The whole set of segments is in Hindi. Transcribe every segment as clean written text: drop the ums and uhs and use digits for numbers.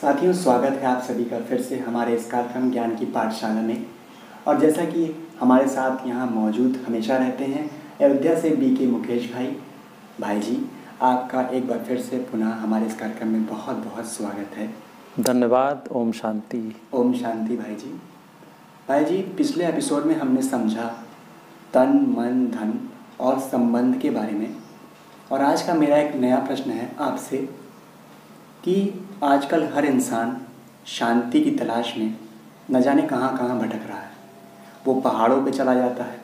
साथियों, स्वागत है आप सभी का फिर से हमारे इस कार्यक्रम ज्ञान की पाठशाला में। और जैसा कि हमारे साथ यहाँ मौजूद हमेशा रहते हैं अयोध्या से बीके मुकेश भाई जी, आपका एक बार फिर से पुनः हमारे इस कार्यक्रम में बहुत बहुत स्वागत है। धन्यवाद। ओम शांति। ओम शांति। भाई जी, पिछले एपिसोड में हमने समझा तन, मन, धन और संबंध के बारे में। और आज का मेरा एक नया प्रश्न है आपसे कि आजकल हर इंसान शांति की तलाश में न जाने कहाँ कहाँ भटक रहा है। वो पहाड़ों पे चला जाता है,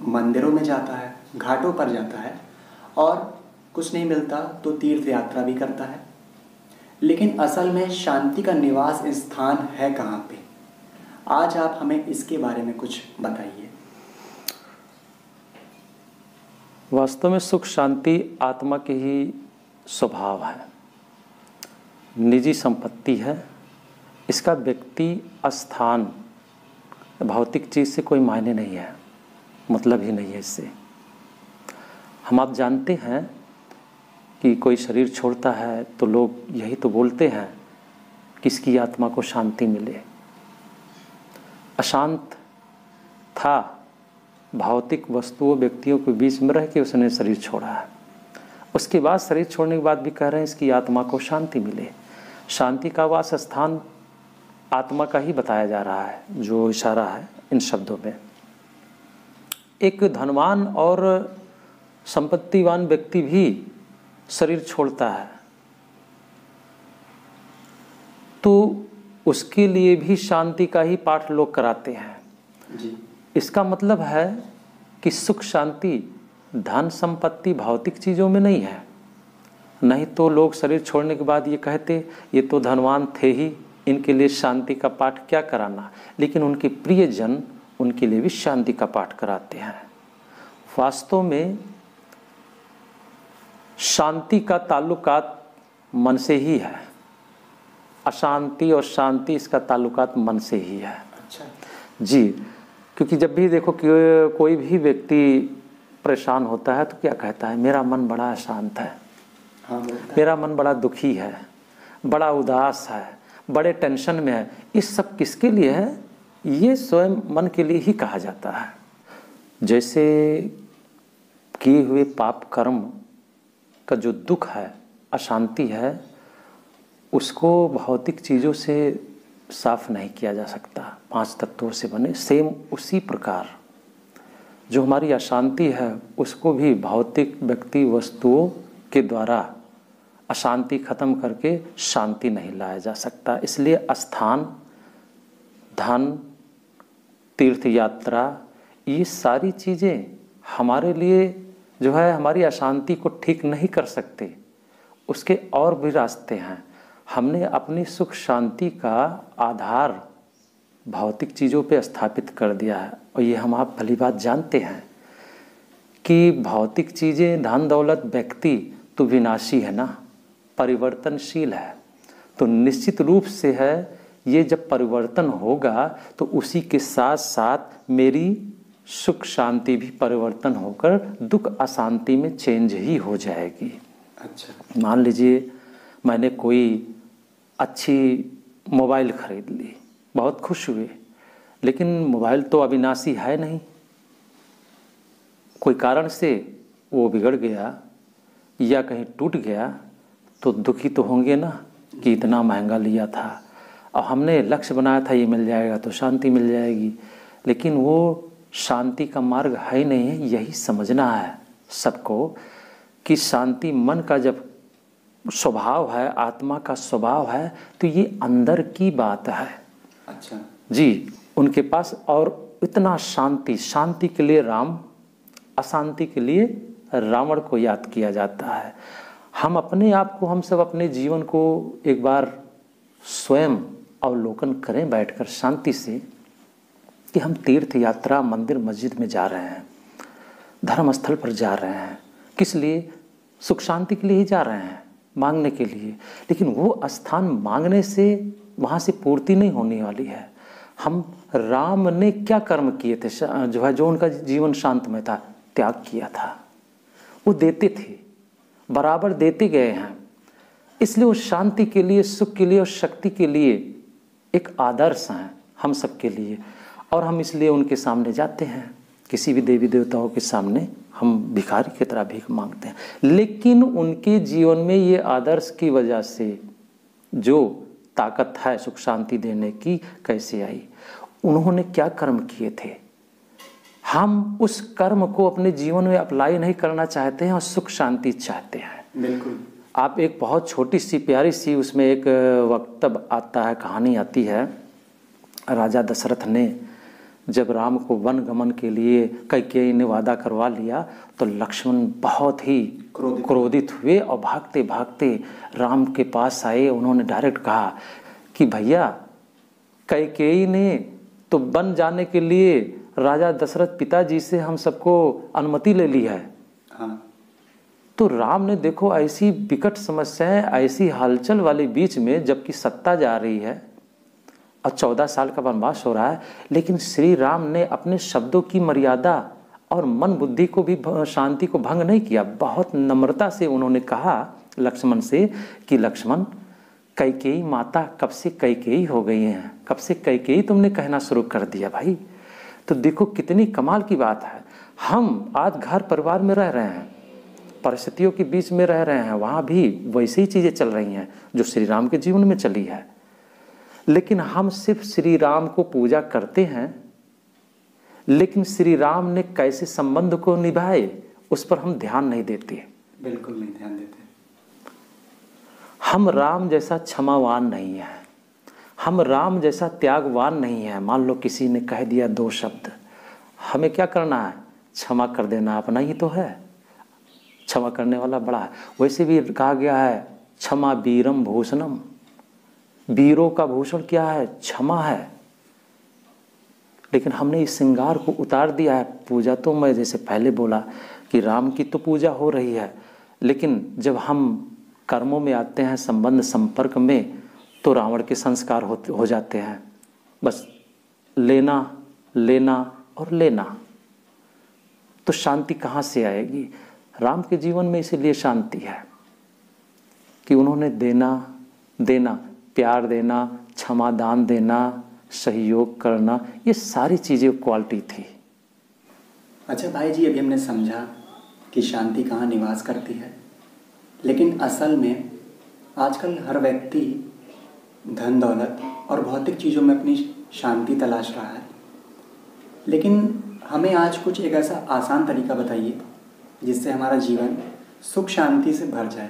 मंदिरों में जाता है, घाटों पर जाता है और कुछ नहीं मिलता तो तीर्थ यात्रा भी करता है। लेकिन असल में शांति का निवास स्थान है कहाँ पे? आज आप हमें इसके बारे में कुछ बताइए। वास्तव में सुख शांति आत्मा के ही स्वभाव है, निजी संपत्ति है। इसका व्यक्ति स्थान भौतिक चीज़ से कोई मायने नहीं है, मतलब ही नहीं है इससे। हम आप जानते हैं कि कोई शरीर छोड़ता है तो लोग यही तो बोलते हैं कि इसकी आत्मा को शांति मिले। अशांत था, भौतिक वस्तुओं व्यक्तियों के बीच में रह के उसने शरीर छोड़ा है। उसके बाद शरीर छोड़ने के बाद भी कह रहे हैं इसकी आत्मा को शांति मिले। शांति का वास स्थान आत्मा का ही बताया जा रहा है, जो इशारा है इन शब्दों में। एक धनवान और संपत्तिवान व्यक्ति भी शरीर छोड़ता है तो उसके लिए भी शांति का ही पाठ लोग कराते हैं जी। इसका मतलब है कि सुख शांति धन संपत्ति भौतिक चीज़ों में नहीं है। नहीं तो लोग शरीर छोड़ने के बाद ये कहते ये तो धनवान थे ही, इनके लिए शांति का पाठ क्या कराना। लेकिन उनके प्रियजन उनके लिए भी शांति का पाठ कराते हैं। वास्तव में शांति का ताल्लुकात मन से ही है। अशांति और शांति इसका ताल्लुकात मन से ही है। अच्छा जी, क्योंकि जब भी देखो कि कोई भी व्यक्ति परेशान होता है तो क्या कहता है, मेरा मन बड़ा अशांत है, हाँ, मेरा मन बड़ा दुखी है, बड़ा उदास है, बड़े टेंशन में है। इस सब किसके लिए है? ये स्वयं मन के लिए ही कहा जाता है। जैसे किए हुए पाप कर्म का जो दुख है, अशांति है, उसको भौतिक चीज़ों से साफ नहीं किया जा सकता। 5 तत्वों से बने सेम उसी प्रकार जो हमारी अशांति है उसको भी भौतिक व्यक्ति वस्तुओं के द्वारा अशांति खत्म करके शांति नहीं लाया जा सकता। इसलिए स्थान, धन, तीर्थ यात्रा, ये सारी चीज़ें हमारे लिए जो है हमारी अशांति को ठीक नहीं कर सकते। उसके और भी रास्ते हैं। हमने अपनी सुख शांति का आधार भौतिक चीज़ों पे स्थापित कर दिया है। और ये हम आप भली बात जानते हैं कि भौतिक चीज़ें, धन दौलत, व्यक्ति तो विनाशी है ना, परिवर्तनशील है। तो निश्चित रूप से है ये जब परिवर्तन होगा तो उसी के साथ साथ मेरी सुख शांति भी परिवर्तन होकर दुख अशांति में चेंज ही हो जाएगी। अच्छा, मान लीजिए मैंने कोई अच्छी मोबाइल खरीद ली, बहुत खुश हुए, लेकिन मोबाइल तो अविनाशी है नहीं। कोई कारण से वो बिगड़ गया या कहीं टूट गया तो दुखी तो होंगे ना कि इतना महंगा लिया था और हमने लक्ष्य बनाया था ये मिल जाएगा तो शांति मिल जाएगी। लेकिन वो शांति का मार्ग है ही नहीं है। यही समझना है सबको कि शांति मन का जब स्वभाव है, आत्मा का स्वभाव है, तो ये अंदर की बात है। अच्छा जी, उनके पास और इतना शांति, शांति के लिए राम, अशांति के लिए रावण को याद किया जाता है। हम अपने आप को, हम सब अपने जीवन को एक बार स्वयं अवलोकन करें बैठकर शांति से कि हम तीर्थ यात्रा, मंदिर मस्जिद में जा रहे हैं, धर्म स्थल पर जा रहे हैं। किस लिए? सुख शांति के लिए ही जा रहे हैं, मांगने के लिए। लेकिन वो स्थान मांगने से वहाँ से पूर्ति नहीं होने वाली है। हम राम ने क्या कर्म किए थे जो उनका जीवन शांतमय था? त्याग किया था। वो देते थे, बराबर देते गए हैं। इसलिए वो शांति के लिए, सुख के लिए और शक्ति के लिए एक आदर्श हैं हम सबके लिए। और हम इसलिए उनके सामने जाते हैं, किसी भी देवी देवताओं के सामने हम भिखारी की तरह भीख मांगते हैं। लेकिन उनके जीवन में ये आदर्श की वजह से जो ताकत है सुख शांति देने की कैसे आई, उन्होंने क्या कर्म किए थे। हम उस कर्म को अपने जीवन में अप्लाई नहीं करना चाहते हैं और सुख शांति चाहते हैं। बिल्कुल। आप एक बहुत छोटी सी प्यारी सी उसमें एक वक्तव्य आता है, कहानी आती है। राजा दशरथ ने जब राम को वन गमन के लिए कैकेयी ने वादा करवा लिया तो लक्ष्मण बहुत ही क्रोधित हुए और भागते भागते राम के पास आए। उन्होंने डायरेक्ट कहा कि भैया, कैकेयी ने तो वन जाने के लिए राजा दशरथ पिताजी से हम सबको अनुमति ले ली है। हाँ। तो राम ने देखो ऐसी विकट समस्याएं, ऐसी हलचल वाले बीच में, जबकि सत्ता जा रही है और 14 साल का वनवास हो रहा है, लेकिन श्री राम ने अपने शब्दों की मर्यादा और मन बुद्धि को भी, शांति को भंग नहीं किया। बहुत नम्रता से उन्होंने कहा लक्ष्मण से कि लक्ष्मण, कैकेयी माता कब से कैकेयी हो गई हैं, कब से कैकेयी तुमने कहना शुरू कर दिया भाई। तो देखो कितनी कमाल की बात है। हम आज घर परिवार में रह रहे हैं, परिस्थितियों के बीच में रह रहे हैं, वहाँ भी वैसी ही चीज़ें चल रही हैं जो श्री राम के जीवन में चली है। लेकिन हम सिर्फ श्री राम को पूजा करते हैं, लेकिन श्री राम ने कैसे संबंध को निभाए उस पर हम ध्यान नहीं देते। बिल्कुल नहीं ध्यान देते। हम राम जैसा क्षमावान नहीं है, हम राम जैसा त्यागवान नहीं है। मान लो किसी ने कह दिया 2 शब्द, हमें क्या करना है? क्षमा कर देना, अपना ही तो है, क्षमा करने वाला बड़ा है। वैसे भी कहा गया है क्षमा वीरम भूषणम, वीरों का भूषण क्या है? क्षमा है। लेकिन हमने इस श्रृंगार को उतार दिया है। पूजा तो मैं जैसे पहले बोला कि राम की तो पूजा हो रही है, लेकिन जब हम कर्मों में आते हैं, संबंध संपर्क में, तो रावण के संस्कार हो जाते हैं। बस लेना लेना और लेना। तो शांति कहाँ से आएगी? राम के जीवन में इसीलिए शांति है कि उन्होंने देना देना, प्यार देना, क्षमा दान देना, सहयोग करना, ये सारी चीज़ें क्वालिटी थी। अच्छा भाई जी, अभी हमने समझा कि शांति कहाँ निवास करती है, लेकिन असल में आजकल हर व्यक्ति धन दौलत और भौतिक चीज़ों में अपनी शांति तलाश रहा है। लेकिन हमें आज कुछ एक ऐसा आसान तरीका बताइए जिससे हमारा जीवन सुख शांति से भर जाए।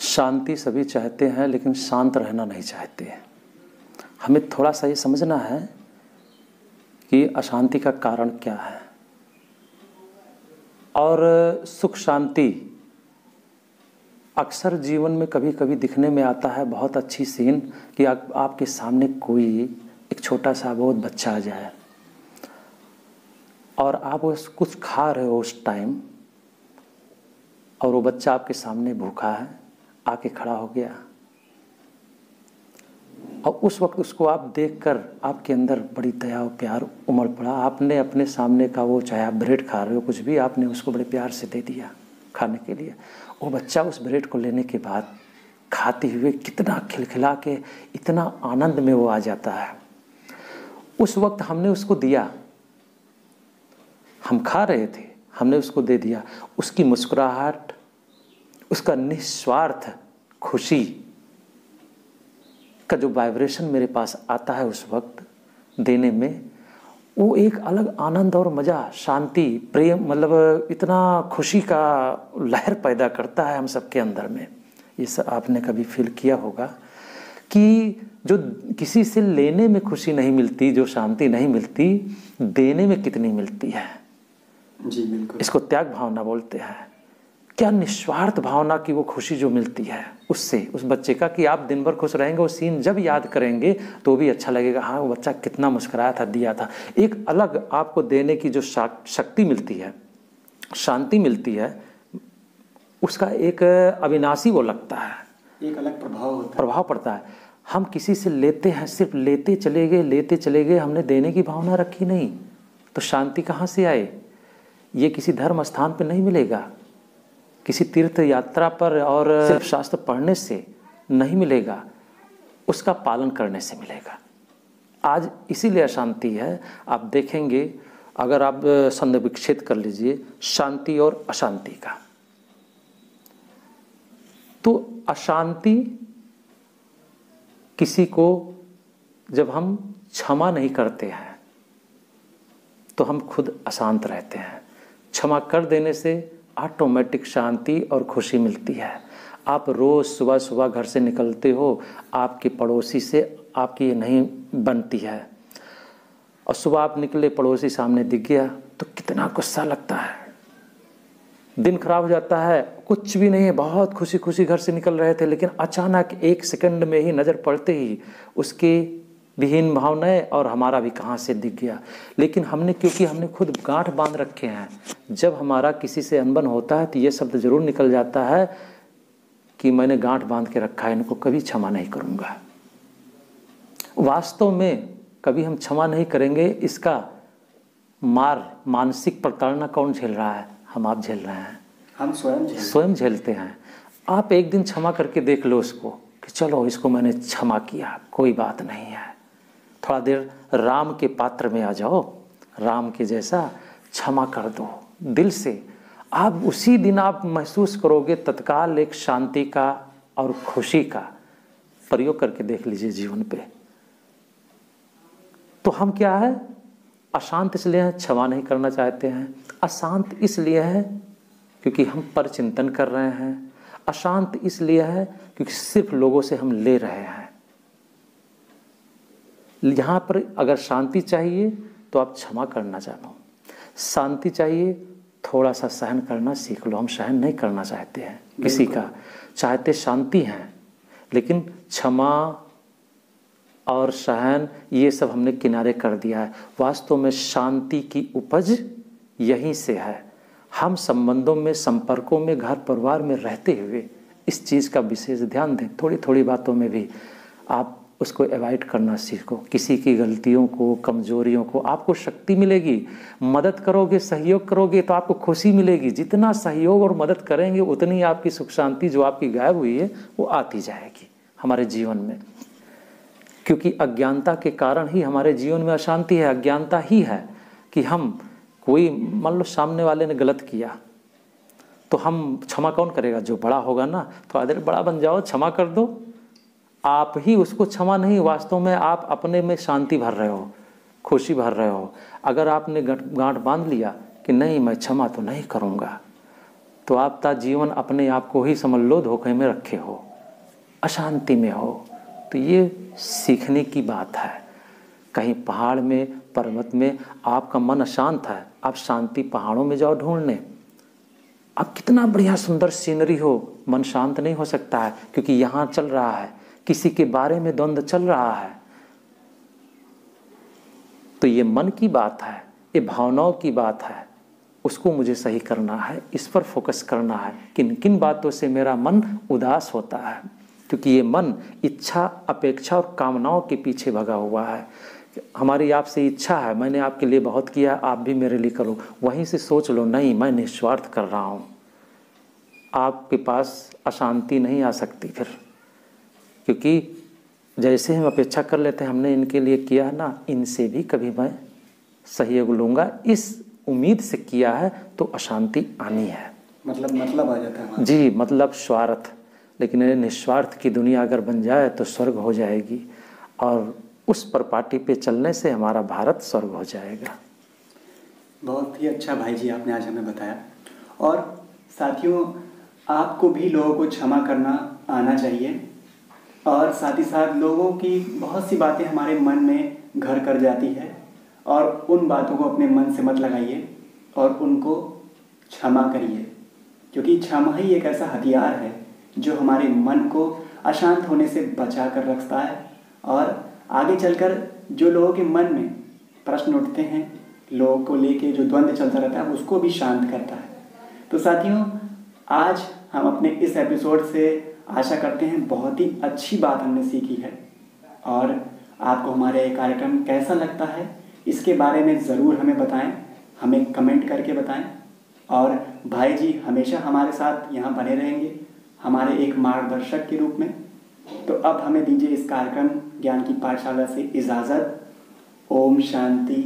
शांति सभी चाहते हैं, लेकिन शांत रहना नहीं चाहते। हमें थोड़ा सा ये समझना है कि अशांति का कारण क्या है। और सुख शांति अक्सर जीवन में कभी कभी दिखने में आता है बहुत अच्छी सीन कि आपके सामने कोई एक छोटा सा बहुत बच्चा आ जाए और आप उस कुछ खा रहे हो उस टाइम, और वो बच्चा आपके सामने भूखा है, आके खड़ा हो गया, और उस वक्त उसको आप देखकर आपके अंदर बड़ी दया और प्यार उमड़ पड़ा। आपने अपने सामने का वो, चाहे आप ब्रेड खा रहे हो कुछ भी, आपने उसको बड़े प्यार से दे दिया खाने के लिए। वो बच्चा उस ब्रेड को लेने के बाद खाते हुए कितना खिलखिला के, इतना आनंद में वो आ जाता है। उस वक्त हमने उसको दिया, हम खा रहे थे, हमने उसको दे दिया। उसकी मुस्कुराहट, उसका निस्वार्थ खुशी का जो वाइब्रेशन मेरे पास आता है उस वक्त देने में, वो एक अलग आनंद और मज़ा, शांति, प्रेम, मतलब इतना खुशी का लहर पैदा करता है हम सबके अंदर में। ये सब आपने कभी फील किया होगा कि जो किसी से लेने में खुशी नहीं मिलती, जो शांति नहीं मिलती, देने में कितनी मिलती है। जी बिल्कुल। इसको त्याग भावना बोलते हैं। क्या निस्वार्थ भावना की वो खुशी जो मिलती है उससे, उस बच्चे का, कि आप दिन भर खुश रहेंगे, वो सीन जब याद करेंगे तो भी अच्छा लगेगा। हाँ, वो बच्चा कितना मुस्कुराया था, दिया था। एक अलग आपको देने की जो शक्ति मिलती है, शांति मिलती है, उसका एक अविनाशी वो लगता है, एक अलग प्रभाव पड़ता है। हम किसी से लेते हैं, सिर्फ लेते चले गए, हमने देने की भावना रखी नहीं, तो शांति कहाँ से आए? ये किसी धर्म स्थान पे नहीं मिलेगा, किसी तीर्थ यात्रा पर और सिर्फ शास्त्र पढ़ने से नहीं मिलेगा, उसका पालन करने से मिलेगा। आज इसीलिए अशांति है। आप देखेंगे, अगर आप संदर्भ विक्षेप कर लीजिए शांति और अशांति का, तो अशांति किसी को जब हम क्षमा नहीं करते हैं तो हम खुद अशांत रहते हैं। क्षमा कर देने से ऑटोमेटिक शांति और खुशी मिलती है। आप रोज़ सुबह सुबह घर से निकलते हो, आपके पड़ोसी से आपकी ये नहीं बनती है, और सुबह आप निकले पड़ोसी सामने दिख गया तो कितना गुस्सा लगता है, दिन खराब हो जाता है। कुछ भी नहीं है, बहुत खुशी खुशी घर से निकल रहे थे, लेकिन अचानक 1 सेकंड में ही नज़र पड़ते ही उसकी विहीन भावनाएं और हमारा भी कहाँ से दिख गया। लेकिन क्योंकि हमने खुद गांठ बांध रखे हैं, जब हमारा किसी से अनबन होता है तो ये शब्द जरूर निकल जाता है कि मैंने गांठ बांध के रखा है, इनको कभी क्षमा नहीं करूँगा। वास्तव में कभी हम क्षमा नहीं करेंगे, इसका मानसिक प्रताड़ना कौन झेल रहा है? आप झेल रहे हैं, हम स्वयं झेलते हैं। आप एक दिन क्षमा करके देख लो उसको कि चलो इसको मैंने क्षमा किया, कोई बात नहीं है। थोड़ा देर राम के पात्र में आ जाओ, राम के जैसा क्षमा कर दो दिल से। आप उसी दिन आप महसूस करोगे तत्काल एक शांति का और खुशी का। प्रयोग करके देख लीजिए जीवन पे। तो हम क्या है, अशांत इसलिए हैं, क्षमा नहीं करना चाहते हैं। अशांत इसलिए है क्योंकि हम पर चिंतन कर रहे हैं। अशांत इसलिए है क्योंकि सिर्फ लोगों से हम ले रहे हैं। यहाँ पर अगर शांति चाहिए तो आप क्षमा करना जानो, शांति चाहिए थोड़ा सा सहन करना सीख लो। हम सहन नहीं करना चाहते हैं किसी का, चाहते शांति हैं, लेकिन क्षमा और सहन ये सब हमने किनारे कर दिया है। वास्तव में शांति की उपज यहीं से है। हम संबंधों में, संपर्कों में, घर परिवार में रहते हुए इस चीज़ का विशेष ध्यान दें। थोड़ी थोड़ी बातों में भी आप उसको अवॉइड करना सीखो। किसी की गलतियों को, कमजोरियों को, आपको शक्ति मिलेगी। मदद करोगे, सहयोग करोगे तो आपको खुशी मिलेगी। जितना सहयोग और मदद करेंगे उतनी आपकी सुख शांति जो आपकी गायब हुई है वो आती जाएगी हमारे जीवन में। क्योंकि अज्ञानता के कारण ही हमारे जीवन में अशांति है। अज्ञानता ही है कि हम कोई, मान लो सामने वाले ने गलत किया तो हम क्षमा कौन करेगा? जो बड़ा होगा ना। थोड़ा देर बड़ा बन जाओ, क्षमा कर दो। आप ही उसको क्षमा नहीं, वास्तव में आप अपने में शांति भर रहे हो, खुशी भर रहे हो। अगर आपने गांठ बांध लिया कि नहीं मैं क्षमा तो नहीं करूँगा, तो आप जीवन अपने आप को ही समझ लो धोखे में रखे हो, अशांति में हो। तो ये सीखने की बात है। कहीं पहाड़ में, पर्वत में आपका मन अशांत है, आप शांति पहाड़ों में जाओ ढूंढने। अब कितना बढ़िया सुंदर सीनरी हो, मन शांत नहीं हो सकता है, क्योंकि यहाँ चल रहा है, किसी के बारे में द्वंद्व चल रहा है। तो ये मन की बात है, ये भावनाओं की बात है, उसको मुझे सही करना है, इस पर फोकस करना है। किन किन बातों से मेरा मन उदास होता है, क्योंकि ये मन इच्छा, अपेक्षा और कामनाओं के पीछे भगा हुआ है। हमारी आपसे इच्छा है, मैंने आपके लिए बहुत किया, आप भी मेरे लिए करो। वहीं से सोच लो नहीं मैं निस्वार्थ कर रहा हूँ, आपके पास अशांति नहीं आ सकती फिर। क्योंकि जैसे हम अपेक्षा कर लेते हैं हमने इनके लिए किया है ना, इनसे भी कभी मैं सहयोग लूँगा, इस उम्मीद से किया है, तो अशांति आनी है। मतलब आ जाता है जी, मतलब स्वार्थ। लेकिन ये निस्वार्थ की दुनिया अगर बन जाए तो स्वर्ग हो जाएगी, और उस परपाटी पे चलने से हमारा भारत स्वर्ग हो जाएगा। बहुत ही अच्छा भाई जी आपने आज हमें बताया। और साथियों, आपको भी लोगों को क्षमा करना आना चाहिए, और साथ ही साथ लोगों की बहुत सी बातें हमारे मन में घर कर जाती है, और उन बातों को अपने मन से मत लगाइए और उनको क्षमा करिए। क्योंकि क्षमा ही एक ऐसा हथियार है जो हमारे मन को अशांत होने से बचा कर रखता है, और आगे चलकर जो लोगों के मन में प्रश्न उठते हैं, लोगों को लेके जो द्वंद्व चलता रहता है, उसको भी शांत करता है। तो साथियों, आज हम अपने इस एपिसोड से आशा करते हैं बहुत ही अच्छी बात हमने सीखी है, और आपको हमारा ये कार्यक्रम कैसा लगता है इसके बारे में ज़रूर हमें बताएं, हमें कमेंट करके बताएं। और भाई जी हमेशा हमारे साथ यहाँ बने रहेंगे, हमारे एक मार्गदर्शक के रूप में। तो अब हमें दीजिए इस कार्यक्रम ज्ञान की पाठशाला से इजाज़त। ओम शांति।